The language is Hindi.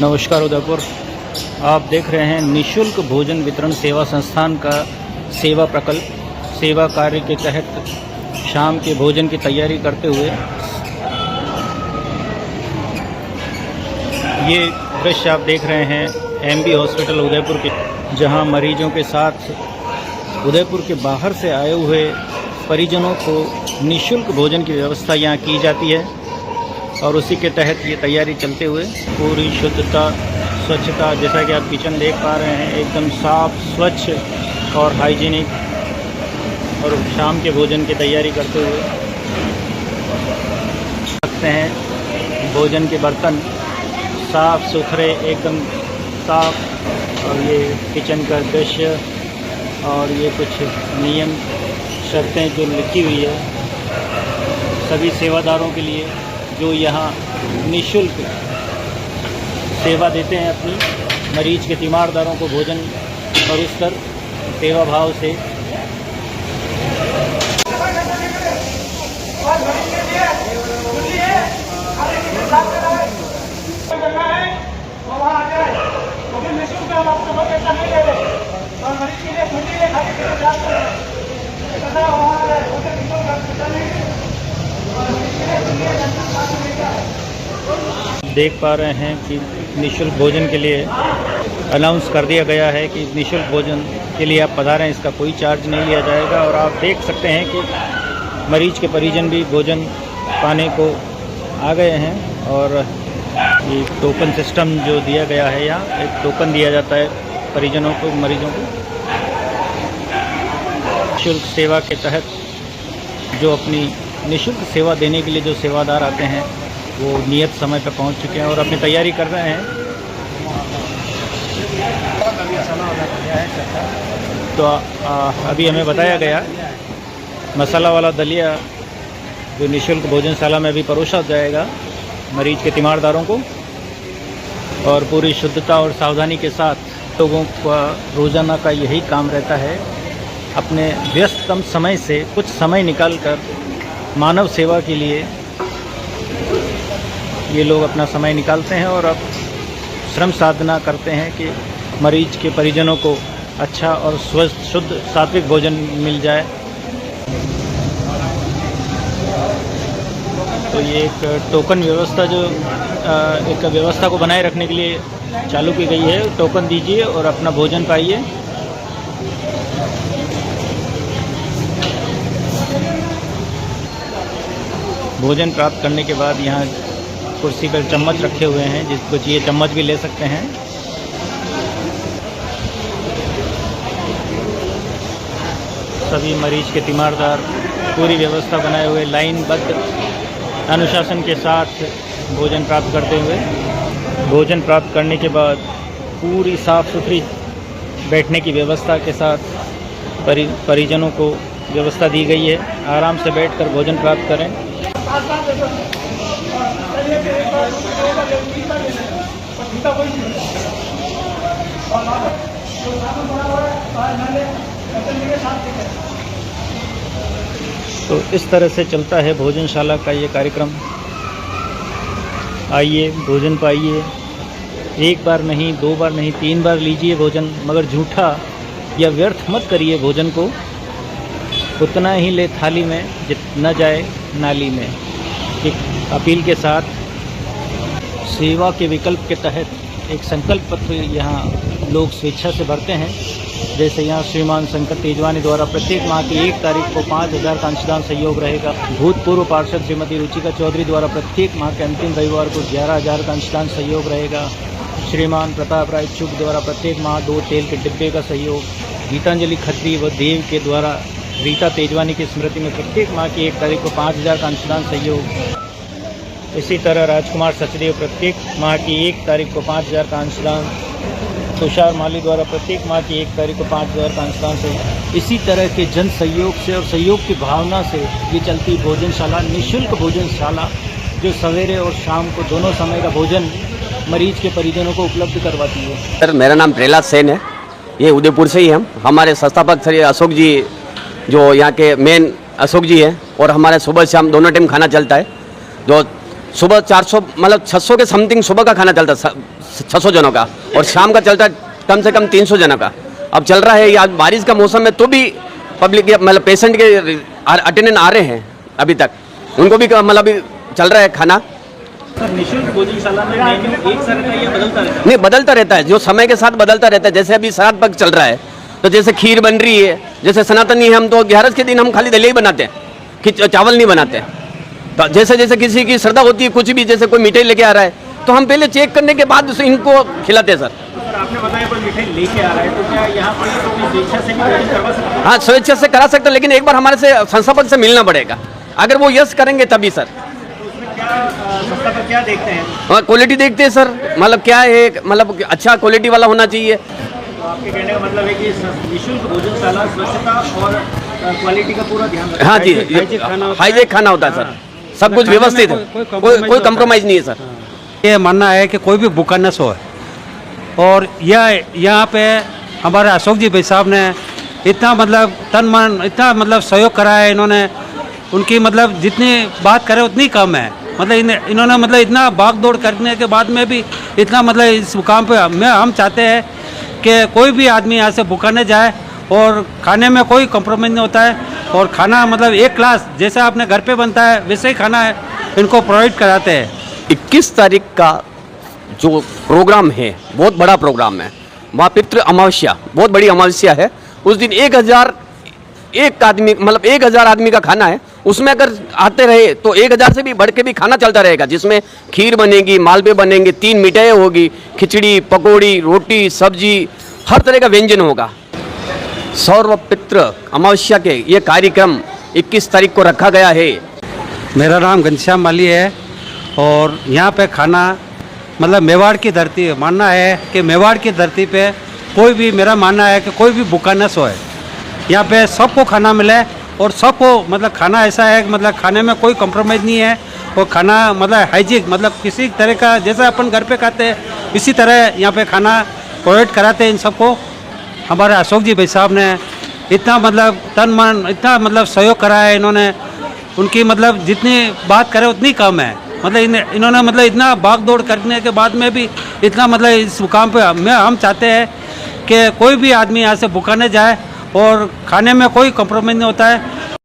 नमस्कार उदयपुर। आप देख रहे हैं निशुल्क भोजन वितरण सेवा संस्थान का सेवा प्रकल्प। सेवा कार्य के तहत शाम के भोजन की तैयारी करते हुए ये दृश्य आप देख रहे हैं एमबी हॉस्पिटल उदयपुर के, जहां मरीजों के साथ उदयपुर के बाहर से आए हुए परिजनों को निशुल्क भोजन की व्यवस्था यहाँ की जाती है। और उसी के तहत ये तैयारी चलते हुए पूरी शुद्धता स्वच्छता, जैसा कि आप किचन देख पा रहे हैं, एकदम साफ स्वच्छ और हाइजीनिक। और शाम के भोजन की तैयारी करते हुए सकते हैं भोजन के बर्तन साफ सुथरे एकदम साफ। और ये किचन का दृश्य और ये कुछ नियम शर्तें जो लिखी हुई है सभी सेवादारों के लिए जो यहाँ निशुल्क सेवा देते हैं अपनी मरीज के तीमारदारों को भोजन परोसकर सेवा भाव से। देख पा रहे हैं कि निशुल्क भोजन के लिए अनाउंस कर दिया गया है कि निशुल्क भोजन के लिए आप पधारें, इसका कोई चार्ज नहीं लिया जाएगा। और आप देख सकते हैं कि मरीज के परिजन भी भोजन पाने को आ गए हैं। और ये टोकन सिस्टम जो दिया गया है, यहाँ एक टोकन दिया जाता है परिजनों को, मरीजों को। निशुल्क सेवा के तहत जो अपनी निशुल्क सेवा देने के लिए जो सेवादार आते हैं वो नियत समय पर पहुंच चुके हैं और अपनी तैयारी कर रहे हैं। तो अभी हमें बताया गया मसाला वाला दलिया जो निशुल्क भोजनशाला में भी परोसा जाएगा मरीज के तीमारदारों को। और पूरी शुद्धता और सावधानी के साथ लोगों का रोज़ाना का यही काम रहता है, अपने व्यस्ततम समय से कुछ समय निकालकर मानव सेवा के लिए ये लोग अपना समय निकालते हैं और अब श्रम साधना करते हैं कि मरीज के परिजनों को अच्छा और स्वस्थ शुद्ध सात्विक भोजन मिल जाए। तो ये एक टोकन व्यवस्था जो एक व्यवस्था को बनाए रखने के लिए चालू की गई है। टोकन दीजिए और अपना भोजन पाइए। भोजन प्राप्त करने के बाद यहाँ कुर्सी पर चम्मच रखे हुए हैं, जिसको चाहिए चम्मच भी ले सकते हैं। सभी मरीज के तीमारदार पूरी व्यवस्था बनाए हुए लाइनबद्ध अनुशासन के साथ भोजन प्राप्त करते हुए, भोजन प्राप्त करने के बाद पूरी साफ सुथरी बैठने की व्यवस्था के साथ परिजनों को व्यवस्था दी गई है। आराम से बैठकर भोजन प्राप्त करें। तो इस तरह से चलता है भोजनशाला का ये कार्यक्रम। आइए भोजन पाइए, एक बार नहीं, दो बार नहीं, 3 बार लीजिए भोजन, मगर झूठा या व्यर्थ मत करिए भोजन को। उतना ही ले थाली में जितना जाए नाली में। एक अपील के साथ सेवा के विकल्प के तहत एक संकल्प पत्र यहाँ लोग स्वेच्छा से भरते हैं। जैसे यहाँ श्रीमान शंकर तेजवानी द्वारा प्रत्येक माह की 1 तारीख को 5000 का अंशदान सहयोग रहेगा। भूतपूर्व पार्षद श्रीमती रुचिका चौधरी द्वारा प्रत्येक माह के अंतिम रविवार को 11000 का अंशदान सहयोग रहेगा। श्रीमान प्रताप राय चुग द्वारा प्रत्येक माह 2 तेल के डिब्बे का सहयोग। गीतांजलि खत्री व देव के द्वारा रीता तेजवानी की स्मृति में प्रत्येक माह की 1 तारीख को 5000 का अंशदान सहयोग। इसी तरह राजकुमार सचदेव प्रत्येक माह की 1 तारीख को 5000 का अंशदान। तुषार माली द्वारा प्रत्येक माह की 1 तारीख को 5000 का अंशदान से। इसी तरह के जन सहयोग से और सहयोग की भावना से ये चलती भोजनशाला, निःशुल्क भोजनशाला, जो सवेरे और शाम को दोनों समय का भोजन मरीज के परिजनों को उपलब्ध करवाती है। सर, मेरा नाम प्रहलाद सेन है, ये उदयपुर से ही हम। हमारे संस्थापक श्री अशोक जी जो यहाँ के मेन अशोक जी हैं, और हमारे सुबह शाम दोनों टाइम खाना चलता है। जो सुबह 400 मतलब 600 के समथिंग सुबह का खाना चलता 600 जनों का, और शाम का चलता कम से कम 300 जनों का। अब चल रहा है या बारिश का मौसम है तो भी पब्लिक मतलब पेशेंट के अटेंडेंट आ रहे हैं अभी तक, उनको भी मतलब अभी चल रहा है खाना। सर निःशुल्क भोजनशाला में मेन्यू एक सा रहता है या बदलता रहता है? नहीं, बदलता रहता है, जो समय के साथ बदलता रहता है। जैसे अभी श्राद्ध पक्ष चल रहा है तो जैसे खीर बन रही है, जैसे सनातनी है हम तो 11 के दिन हम खाली दलिया ही बनाते हैं कि चावल नहीं बनाते। तो जैसे जैसे किसी की श्रद्धा होती है, कुछ भी जैसे कोई मिठाई लेके आ रहा है तो हम पहले चेक करने के बाद इनको खिलाते हैं सर। सर आपने बताया कोई मिठाई लेके आ रहा है तो क्या यहाँ पर कोई स्वेच्छा से भी भोजन करवा सकता है? हाँ, स्वेच्छा से करा सकते हैं, लेकिन एक बार हमारे से संस्थापक से मिलना पड़ेगा। अगर वो यस करेंगे तभी सर। तो उसमें क्या संस्थापक क्या देखते हैं? हाँ, क्वालिटी देखते हैं सर, मतलब क्या है, मतलब अच्छा क्वालिटी वाला होना चाहिए। तो आपके कहने का मतलब है कि निःशुल्क भोजनशाला स्वच्छता और क्वालिटी का पूरा ध्यान रखता है। हाँ जी, हाईजेक खाना होता है सर, सब कुछ व्यवस्थित है, कोई कंप्रोमाइज नहीं है सर। ये मानना है कि कोई भी भूखा न सोए, और यह यहाँ पे हमारे अशोक जी भाई साहब ने इतना मतलब तन मन इतना मतलब सहयोग करा है इन्होंने, उनकी मतलब जितनी बात करे उतनी कम है। मतलब इन्होंने मतलब इतना भाग दौड़ करने के बाद में भी इतना मतलब इस मुकाम पे हम चाहते हैं कि कोई भी आदमी यहाँ से भूखा न जाए, और खाने में कोई कॉम्प्रोमाइज़ नहीं होता है, और खाना मतलब एक क्लास जैसा अपने घर पे बनता है वैसे ही खाना है इनको प्रोवाइड कराते हैं। 21 तारीख का जो प्रोग्राम है बहुत बड़ा प्रोग्राम है, वहाँ पितृ अमावस्या बहुत बड़ी अमावस्या है। उस दिन 1000 आदमी का खाना है, उसमें अगर आते रहे तो 1000 से भी बढ़ के भी खाना चलता रहेगा, जिसमें खीर बनेगी, मालपुए बनेंगे, 3 मिठाई होगी, खिचड़ी, पकौड़ी, रोटी, सब्जी, हर तरह का व्यंजन होगा। सौर व पितृ अमावस्या के ये कार्यक्रम 21 तारीख को रखा गया है। मेरा नाम घनश्याम माली है, और यहाँ पे खाना मतलब मेवाड़ की धरती है, मानना है कि मेवाड़ की धरती पे कोई भी, मेरा मानना है कि कोई भी भूखा न सोए। यहाँ पे सबको खाना मिले, और सबको मतलब खाना ऐसा है मतलब खाने में कोई कॉम्प्रोमाइज़ नहीं है, और खाना मतलब हाइजीन मतलब किसी तरह का जैसा अपन घर पे खाते हैं इसी तरह यहाँ पे खाना प्रोवाइड कराते हैं इन सबको। हमारे अशोक जी भाई साहब ने इतना मतलब तन मन इतना मतलब सहयोग करा है इन्होंने, उनकी मतलब जितनी बात करे उतनी कम है। मतलब इन्होंने मतलब इतना भाग दौड़ करने के बाद में भी इतना मतलब इस मुकाम पे हम चाहते हैं कि कोई भी आदमी यहाँ से भूखा न जाए, और खाने में कोई कॉम्प्रोमाइज़ नहीं होता है,